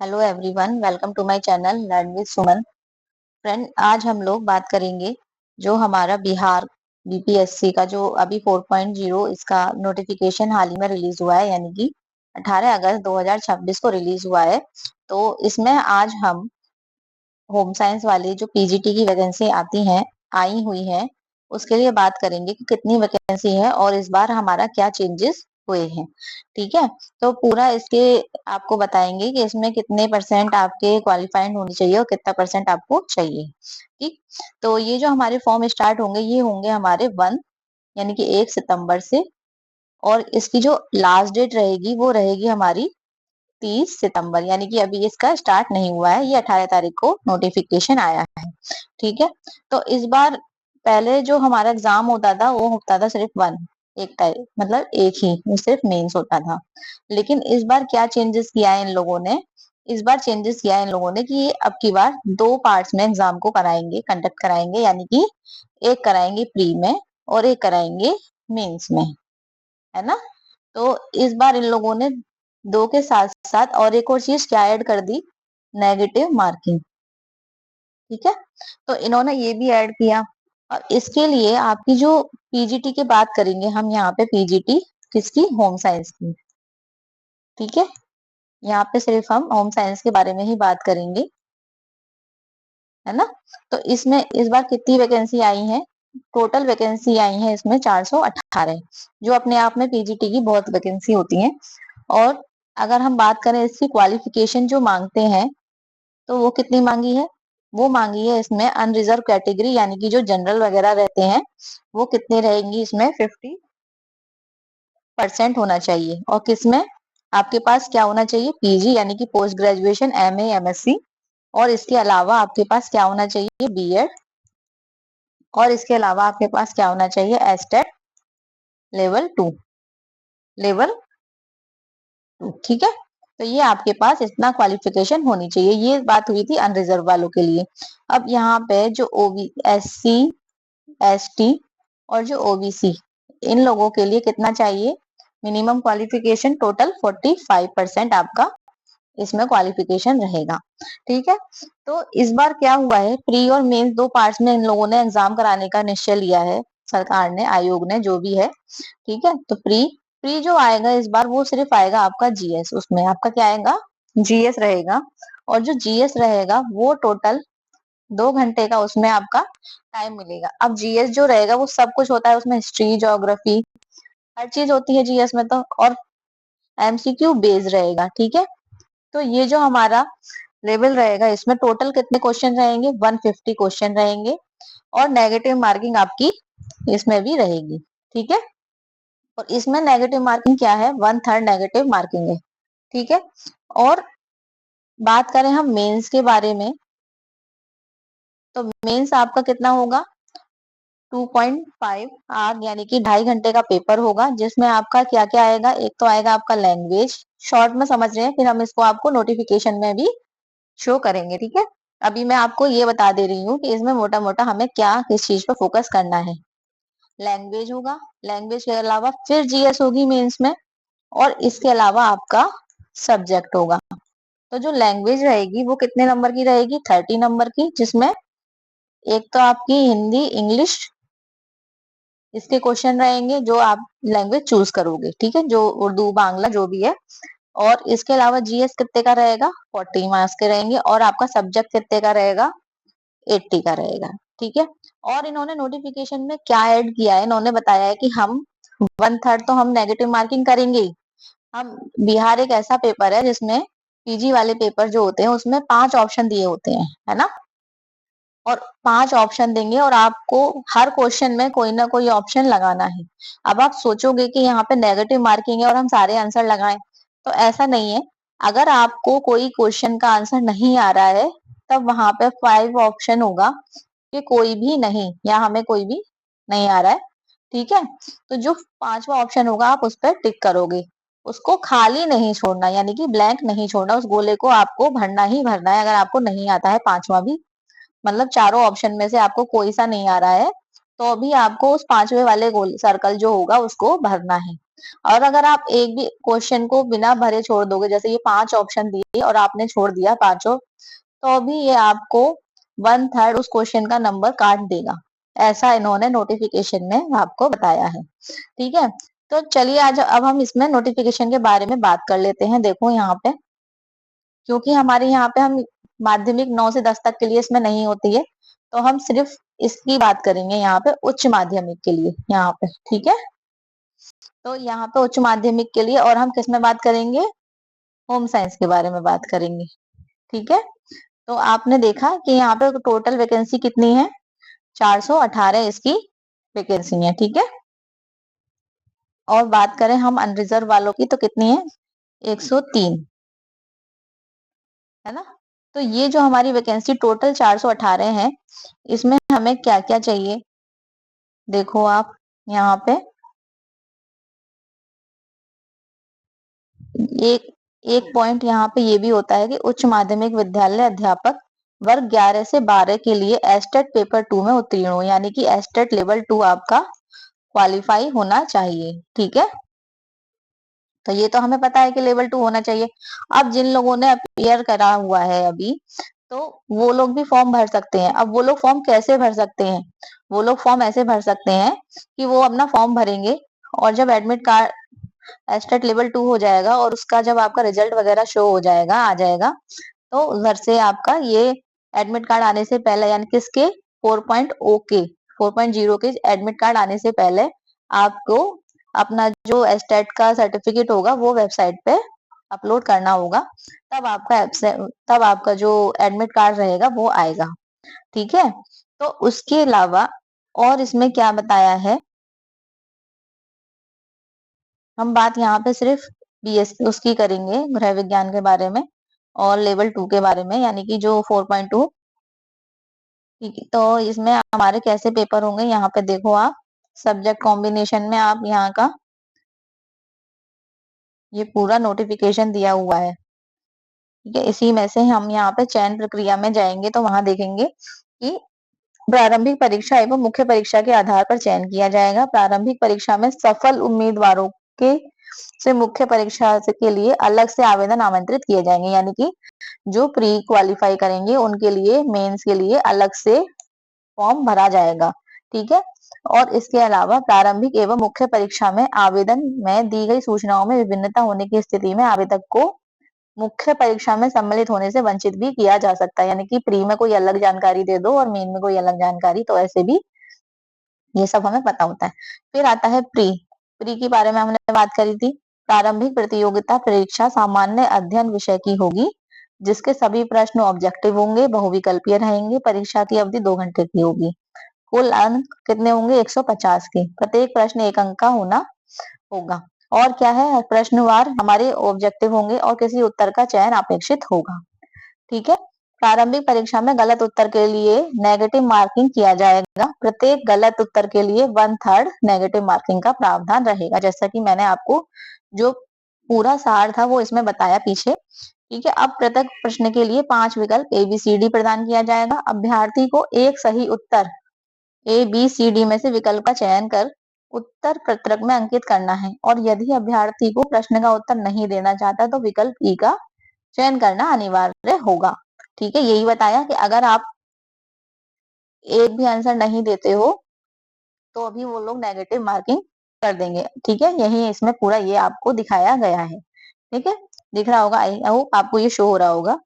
Hello everyone, welcome to my channel learn with Suman. Friend, आज हम लोग बात करेंगे जो हमारा बिहार बीपीएससी का जो अभी 4.0 इसका नोटिफिकेशन हाल ही में रिलीज हुआ है, यानी कि 18 अगस्त 2026 को रिलीज हुआ है। तो इसमें आज हम होम साइंस वाली जो पीजीटी की वैकेंसी आती हैं आई हुई हैं उसके लिए बात करेंगे कि कितनी वैकेंसी है और इस बार हमारा क्या चेंजेस हुए हैं। ठीक है, तो पूरा इसके आपको बताएंगे कि इसमें कितने परसेंट आपके क्वालिफाइड होनी चाहिए और कितना परसेंट आपको चाहिए। ठीक, तो ये जो हमारे फॉर्म स्टार्ट होंगे ये होंगे हमारे 1 यानी कि 1 सितंबर से, और इसकी जो लास्ट डेट रहेगी वो रहेगी हमारी 30 सितंबर, यानी कि अभी इसका स्टार्ट नहीं हुआ है, ये 18 तारीख को नोटिफिकेशन आया है। ठीक है, तो इस बार पहले जो हमारा एग्जाम होता था वो होता था सिर्फ वन, एक टाइप मतलब एक ही, वो सिर्फ मेंस होता था। लेकिन इस बार क्या चेंजेस किया है इन लोगों ने, इस बार चेंजेस किया है इन लोगों ने कि ये अब की बार दो पार्ट्स में एग्जाम को कराएंगे, कंडक्ट कराएंगे, यानी कि एक कराएंगे प्री में और एक कराएंगे मेंस में, है ना। तो इस बार इन लोगों ने दो के साथ साथ और एक और चीज क्या ऐड कर दी, नेगेटिव मार्किंग। ठीक है, तो इन्होंने ये भी ऐड किया। और इसके लिए आपकी जो पीजीटी की बात करेंगे हम यहाँ पे, पीजीटी किसकी, होम साइंस की। ठीक है, यहाँ पे सिर्फ हम होम साइंस के बारे में ही बात करेंगे, है ना। तो इसमें इस बार कितनी वैकेंसी आई है, टोटल वैकेंसी आई है इसमें 418, जो अपने आप में पीजीटी की बहुत वैकेंसी होती है। और अगर हम बात करें इसकी क्वालिफिकेशन जो मांगते हैं तो वो कितनी मांगी है, वो मांगी है इसमें अनरिजर्व कैटेगरी यानी कि जो जनरल वगैरह रहते हैं वो कितने रहेंगी, इसमें 50% होना चाहिए। और किसमें आपके पास क्या होना चाहिए, पीजी यानी कि पोस्ट ग्रेजुएशन, एमए, एमएससी। और इसके अलावा आपके पास क्या होना चाहिए, बीएड। और इसके अलावा आपके पास क्या होना चाहिए, एस्टेट लेवल 2, लेवल 2। ठीक है, तो ये आपके पास इतना क्वालिफिकेशन होनी चाहिए। ये बात हुई थी अनरिजर्व वालों के लिए। अब यहाँ पे जो ओबी, एससी, एसटी और जो ओबीसी, इन लोगों के लिए कितना चाहिए, मिनिमम क्वालिफिकेशन टोटल 45% आपका इसमें क्वालिफिकेशन रहेगा। ठीक है, तो इस बार क्या हुआ है, प्री और मेंस दो पार्ट्स में इन लोगों ने एग्जाम कराने का निश्चय लिया है, सरकार ने, आयोग ने, जो भी है। ठीक है, तो प्री प्री जो आएगा इस बार वो सिर्फ आएगा आपका जीएस, उसमें आपका क्या आएगा, जीएस रहेगा। और जो जीएस रहेगा वो टोटल 2 घंटे का उसमें आपका टाइम मिलेगा। अब जीएस जो रहेगा वो सब कुछ होता है उसमें, हिस्ट्री, ज्योग्राफी, हर चीज होती है जीएस में तो। और एमसीक्यू बेस्ड रहेगा। ठीक है, तो ये जो हमारा लेवल रहेगा इसमें टोटल कितने क्वेश्चन रहेंगे, 150 क्वेश्चन रहेंगे। और नेगेटिव मार्किंग आपकी इसमें भी रहेगी। ठीक है, और इसमें नेगेटिव मार्किंग क्या है, 1/3 नेगेटिव मार्किंग है। ठीक है, और बात करें हम मेंस के बारे में, तो मेंस आपका कितना होगा, 2.5 आवर यानी कि 2.5 घंटे का पेपर होगा, जिसमें आपका क्या क्या आएगा, एक तो आएगा आपका लैंग्वेज, शॉर्ट में समझ रहे हैं, फिर हम इसको आपको नोटिफिकेशन में भी शो करेंगे। ठीक है, अभी मैं आपको ये बता दे रही हूँ कि इसमें मोटा मोटा हमें क्या किस चीज पर फोकस करना है। लैंग्वेज होगा, लैंग्वेज के अलावा फिर जीएस होगी मेंस में, और इसके अलावा आपका सब्जेक्ट होगा। तो जो लैंग्वेज रहेगी वो कितने नंबर की रहेगी, 30 नंबर की, जिसमें एक तो आपकी हिंदी, इंग्लिश, इसके क्वेश्चन रहेंगे जो आप लैंग्वेज चूज करोगे। ठीक है, जो उर्दू, बांग्ला, जो भी है। और इसके अलावा जीएस कितने का रहेगा, 40 मार्क्स के रहेंगे। और आपका सब्जेक्ट कितने का रहेगा, 80 का रहेगा। ठीक है, और इन्होंने नोटिफिकेशन में क्या ऐड किया है, इन्होंने बताया है कि हम 1/3 तो हम नेगेटिव मार्किंग करेंगे ही। हम, बिहार एक ऐसा पेपर है जिसमें पीजी वाले पेपर जो होते हैं उसमें 5 ऑप्शन दिए होते हैं, है ना। और 5 ऑप्शन देंगे और आपको हर क्वेश्चन में कोई ना कोई ऑप्शन लगाना है। अब आप सोचोगे कि यहाँ पे नेगेटिव मार्किंग है और हम सारे आंसर लगाएं, तो ऐसा नहीं है। अगर आपको कोई क्वेश्चन का आंसर नहीं आ रहा है तब वहां पे 5 ऑप्शन होगा कि कोई भी नहीं, या हमें कोई भी नहीं आ रहा है। ठीक है, तो जो 5वां ऑप्शन होगा आप उस पर टिक करोगे, उसको खाली नहीं छोड़ना, यानी कि ब्लैंक नहीं छोड़ना, उस गोले को आपको भरना ही भरना है। अगर आपको नहीं आता है 5वां भी, मतलब चारों ऑप्शन में से आपको कोई सा नहीं आ रहा है, तो भी आपको उस 5वें वाले गोल सर्कल जो होगा उसको भरना है। और अगर आप एक भी क्वेश्चन को बिना भरे छोड़ दोगे, जैसे ये 5 ऑप्शन दिए और आपने छोड़ दिया पांचों, तो भी ये आपको 1/3 उस क्वेश्चन का नंबर काट देगा। ऐसा इन्होंने नोटिफिकेशन में आपको बताया है। ठीक है, तो चलिए आज अब हम इसमें नोटिफिकेशन के बारे में बात कर लेते हैं। देखो यहाँ पे, क्योंकि हमारे यहाँ पे हम माध्यमिक 9 से 10 तक के लिए इसमें नहीं होती है, तो हम सिर्फ इसकी बात करेंगे यहाँ पे उच्च माध्यमिक के लिए यहाँ पे। ठीक है, तो यहाँ पे उच्च माध्यमिक के लिए और हम किस में बात करेंगे, होम साइंस के बारे में बात करेंगे। ठीक है, तो आपने देखा कि यहाँ पे टोटल वैकेंसी कितनी है, 418 इसकी वैकेंसी है। ठीक है, और बात करें हम अनरिजर्व वालों की तो कितनी है, 103, है ना। तो ये जो हमारी वैकेंसी टोटल 418 है, इसमें हमें क्या क्या चाहिए, देखो आप यहाँ पे एक एक पॉइंट यहाँ पे ये भी होता है कि उच्च माध्यमिक विद्यालय अध्यापक वर्ग 11 से 12 के लिए एस्टेट पेपर 2 में उत्तीर्ण हो, यानी कि एस्टेट लेवल 2 आपका क्वालिफाई होना चाहिए। ठीक है, तो ये तो हमें पता है कि लेवल 2 होना चाहिए। अब जिन लोगों ने अपीयर करा हुआ है अभी, तो वो लोग भी फॉर्म भर सकते हैं। अब वो लोग फॉर्म कैसे भर सकते हैं, वो लोग फॉर्म ऐसे भर सकते हैं कि वो अपना फॉर्म भरेंगे और जब एडमिट कार्ड एस्टेट लेवल 2 हो जाएगा और उसका जब आपका रिजल्ट वगैरह शो हो जाएगा, आ जाएगा, तो उधर से आपका ये एडमिट कार्ड आने से पहले, यानी कि इसके 4.0 के 4.0 के एडमिट कार्ड आने से पहले आपको अपना जो एस्टेट का सर्टिफिकेट होगा वो वेबसाइट पे अपलोड करना होगा, तब आपका जो एडमिट कार्ड रहेगा वो आएगा। ठीक है, तो उसके अलावा और इसमें क्या बताया है, हम बात यहाँ पे सिर्फ बीएससी उसकी करेंगे, गृह विज्ञान के बारे में और लेवल 2 के बारे में, यानी कि जो 4.2। ठीक है, तो इसमें हमारे कैसे पेपर होंगे, यहाँ पे देखो आप सब्जेक्ट कॉम्बिनेशन में आप यहाँ का ये पूरा नोटिफिकेशन दिया हुआ है। ठीक है, इसी में से हम यहाँ पे चयन प्रक्रिया में जाएंगे तो वहां देखेंगे कि प्रारंभिक परीक्षा एवं मुख्य परीक्षा के आधार पर चयन किया जाएगा। प्रारंभिक परीक्षा में सफल उम्मीदवारों के से मुख्य परीक्षा के लिए अलग से आवेदन आमंत्रित किए जाएंगे, यानी कि जो प्री क्वालिफाई करेंगे उनके लिए मेंस के लिए अलग से फॉर्म भरा जाएगा। ठीक है, और इसके अलावा प्रारंभिक एवं मुख्य परीक्षा में आवेदन में दी गई सूचनाओं में विभिन्नता होने की स्थिति में आवेदक को मुख्य परीक्षा में सम्मिलित होने से वंचित भी किया जा सकता है, यानी कि प्री में कोई अलग जानकारी दे दो और मेन में कोई अलग जानकारी, तो ऐसे भी ये सब हमें पता होता है। फिर आता है प्री, प्री के बारे में हमने बात करी थी। प्रारंभिक प्रतियोगिता परीक्षा सामान्य अध्ययन विषय की होगी, जिसके सभी प्रश्न ऑब्जेक्टिव होंगे, बहुविकल्पीय रहेंगे। परीक्षा की अवधि 2 घंटे की होगी। कुल अंक कितने होंगे, 150 के। प्रत्येक प्रश्न 1 अंक का होना होगा। और क्या है, प्रश्नवार हमारे ऑब्जेक्टिव होंगे और किसी उत्तर का चयन अपेक्षित होगा। ठीक है, प्रारंभिक परीक्षा में गलत उत्तर के लिए नेगेटिव मार्किंग किया जाएगा। प्रत्येक गलत उत्तर के लिए 1/3 नेगेटिव मार्किंग का प्रावधान रहेगा, जैसा कि मैंने आपको जो पूरा सार था वो इसमें बताया पीछे। ठीक है, अब प्रत्येक प्रश्न के लिए 5 विकल्प ABCD प्रदान किया जाएगा। अभ्यर्थी को एक सही उत्तर ABCD में से विकल्प का चयन कर उत्तर पत्रक में अंकित करना है, और यदि अभ्यर्थी को प्रश्न का उत्तर नहीं देना चाहता तो विकल्प E का चयन करना अनिवार्य होगा। ठीक है, यही बताया कि अगर आप एक भी आंसर नहीं देते हो तो अभी वो लोग नेगेटिव मार्किंग कर देंगे। ठीक है, यही इसमें पूरा ये आपको दिखाया गया है। ठीक है, दिख रहा होगा, आई होप आपको ये शो हो रहा होगा।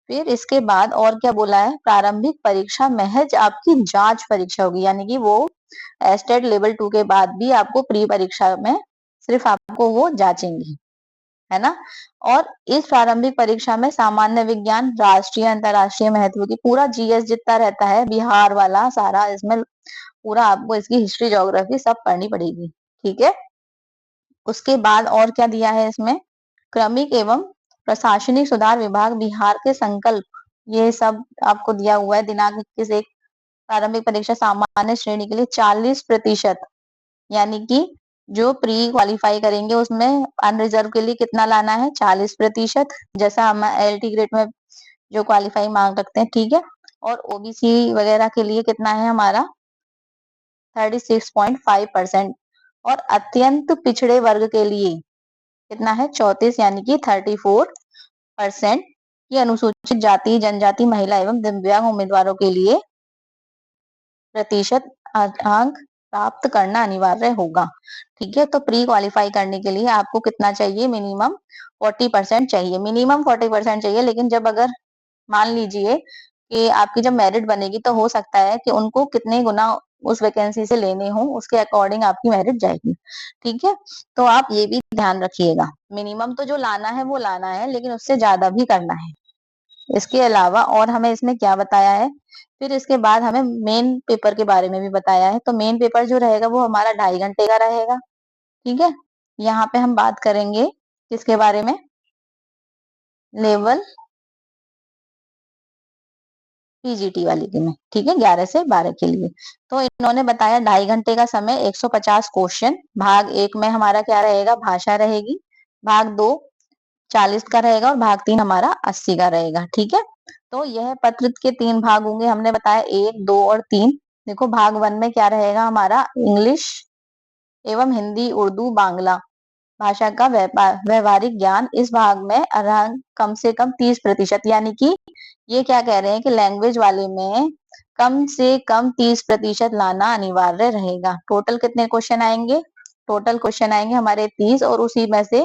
फिर इसके बाद और क्या बोला है, प्रारंभिक परीक्षा महज आपकी जांच परीक्षा होगी, यानी कि वो एस्टेट लेवल 2 के बाद भी आपको प्री परीक्षा में सिर्फ आपको वो जांचेंगे, है ना। और इस प्रारंभिक परीक्षा में सामान्य विज्ञान, राष्ट्रीय अंतरराष्ट्रीय महत्व की पूरा जीएस जितना रहता है बिहार वाला सारा, इसमें पूरा आपको इसकी हिस्ट्री, ज्योग्राफी सब पढ़नी पड़ेगी। ठीक है, उसके बाद और क्या दिया है इसमें, क्रमिक एवं प्रशासनिक सुधार विभाग बिहार के संकल्प, ये सब आपको दिया हुआ है। दिनांक 21 प्रारंभिक परीक्षा सामान्य श्रेणी के लिए 40%, यानी कि जो प्री क्वालिफाई करेंगे उसमें अनरिजर्व के लिए कितना लाना है, 40%, जैसा हम LT ग्रेड में जो क्वालिफाई मांग रखते हैं। ठीक है, और OBC वगैरह के लिए कितना है हमारा 36.5%। और अत्यंत पिछड़े वर्ग के लिए कितना है 34 यानी कि 34%। ये अनुसूचित जाति, जनजाति, महिला एवं दिव्यांग उम्मीदवारों के लिए प्रतिशत अंक प्राप्त करना अनिवार्य होगा। ठीक है, तो प्री क्वालिफाई करने के लिए आपको कितना चाहिए, मिनिमम 40% चाहिए, मिनिमम 40% चाहिए। लेकिन जब अगर मान लीजिए कि आपकी जब मेरिट बनेगी तो हो सकता है कि उनको कितने गुना उस वैकेंसी से लेने हो, उसके अकॉर्डिंग आपकी मेरिट जाएगी। ठीक है, तो आप ये भी ध्यान रखिएगा, मिनिमम तो जो लाना है वो लाना है, लेकिन उससे ज्यादा भी करना है। इसके अलावा और हमें इसमें क्या बताया है, फिर इसके बाद हमें मेन पेपर के बारे में भी बताया है। तो मेन पेपर जो रहेगा वो हमारा 2.5 घंटे का रहेगा। ठीक है, यहाँ पे हम बात करेंगे किसके बारे में, लेवल पीजीटी वाली के में। ठीक है, 11 से 12 के लिए। तो इन्होंने बताया 2.5 घंटे का समय, 150 क्वेश्चन। भाग 1 में हमारा क्या रहेगा, भाषा रहेगी। भाग 2 40 का रहेगा और भाग 3 हमारा 80 का रहेगा। ठीक है, तो यह पत्र के 3 भाग होंगे, हमने बताया 1, 2 और 3। देखो भाग 1 में क्या रहेगा हमारा, इंग्लिश एवं हिंदी, उर्दू, बांग्ला भाषा का व्यवहारिक ज्ञान। इस भाग में कम से कम 30%, यानी कि ये क्या कह रहे हैं कि लैंग्वेज वाले में कम से कम 30% लाना अनिवार्य रहेगा। टोटल कितने क्वेश्चन आएंगे, टोटल क्वेश्चन आएंगे हमारे 30, और उसी में से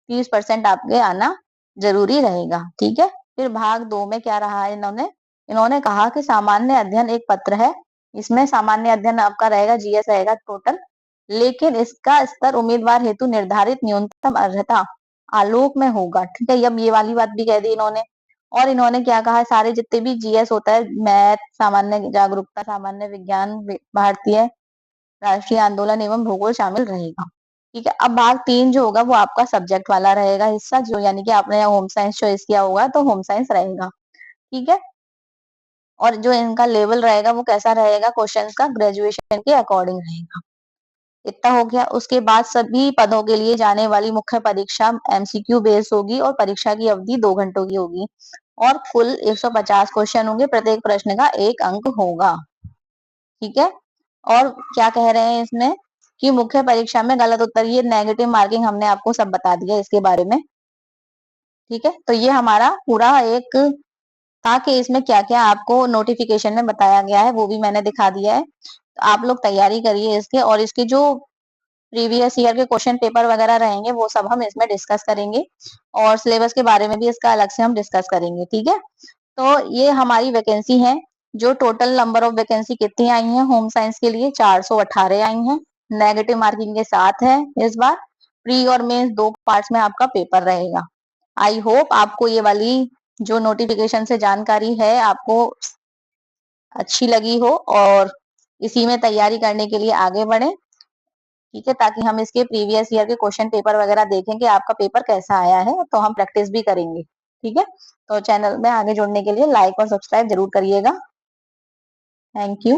30% आपके आना जरूरी रहेगा। ठीक है, फिर भाग 2 में क्या रहा है, इन्होंने इन्होंने कहा कि सामान्य अध्ययन एक पत्र है। इसमें सामान्य अध्ययन आपका रहेगा, जीएस रहेगा टोटल, लेकिन इसका स्तर उम्मीदवार हेतु निर्धारित न्यूनतम अर्हता आलोक में होगा। ठीक है, अब ये वाली बात भी कह दी इन्होंने। और इन्होंने क्या कहा, सारे जितने भी जीएस होता है, मैथ, सामान्य जागरूकता, सामान्य विज्ञान, भारतीय राष्ट्रीय आंदोलन एवं भूगोल शामिल रहेगा। ठीक है, अब भाग 3 जो होगा वो आपका सब्जेक्ट वाला रहेगा हिस्सा, जो यानी कि आपने होम साइंस चॉइस किया होगा तो होम साइंस रहेगा। ठीक है, और जो इनका लेवल रहेगा वो कैसा रहेगा, क्वेश्चन का ग्रेजुएशन के अकॉर्डिंग रहेगा। इतना हो गया। उसके बाद सभी पदों के लिए जाने वाली मुख्य परीक्षा एमसीक्यू बेस्ड होगी और परीक्षा की अवधि 2 घंटों की होगी और कुल 150 क्वेश्चन होंगे, प्रत्येक प्रश्न का 1 अंक होगा। ठीक है, और क्या कह रहे हैं इसमें कि मुख्य परीक्षा में गलत उत्तर, ये नेगेटिव मार्किंग हमने आपको सब बता दिया इसके बारे में। ठीक है, तो ये हमारा पूरा एक था कि इसमें क्या क्या आपको नोटिफिकेशन में बताया गया है, वो भी मैंने दिखा दिया है। तो आप लोग तैयारी करिए इसके, और इसके जो प्रीवियस ईयर के क्वेश्चन पेपर वगैरह रहेंगे वो सब हम इसमें डिस्कस करेंगे, और सिलेबस के बारे में भी इसका अलग से हम डिस्कस करेंगे। ठीक है, तो ये हमारी वैकेंसी है। जो टोटल नंबर ऑफ वैकेंसी कितनी आई है होम साइंस के लिए, 418 आई हैं, नेगेटिव मार्किंग के साथ है। इस बार प्री और मेंस 2 पार्ट्स में आपका पेपर रहेगा। आई होप आपको ये वाली जो नोटिफिकेशन से जानकारी है आपको अच्छी लगी हो, और इसी में तैयारी करने के लिए आगे बढ़े। ठीक है, ताकि हम इसके प्रीवियस ईयर के क्वेश्चन पेपर वगैरह देखें कि आपका पेपर कैसा आया है, तो हम प्रैक्टिस भी करेंगे। ठीक है, तो चैनल में आगे जुड़ने के लिए लाइक और सब्सक्राइब जरूर करिएगा। Thank you.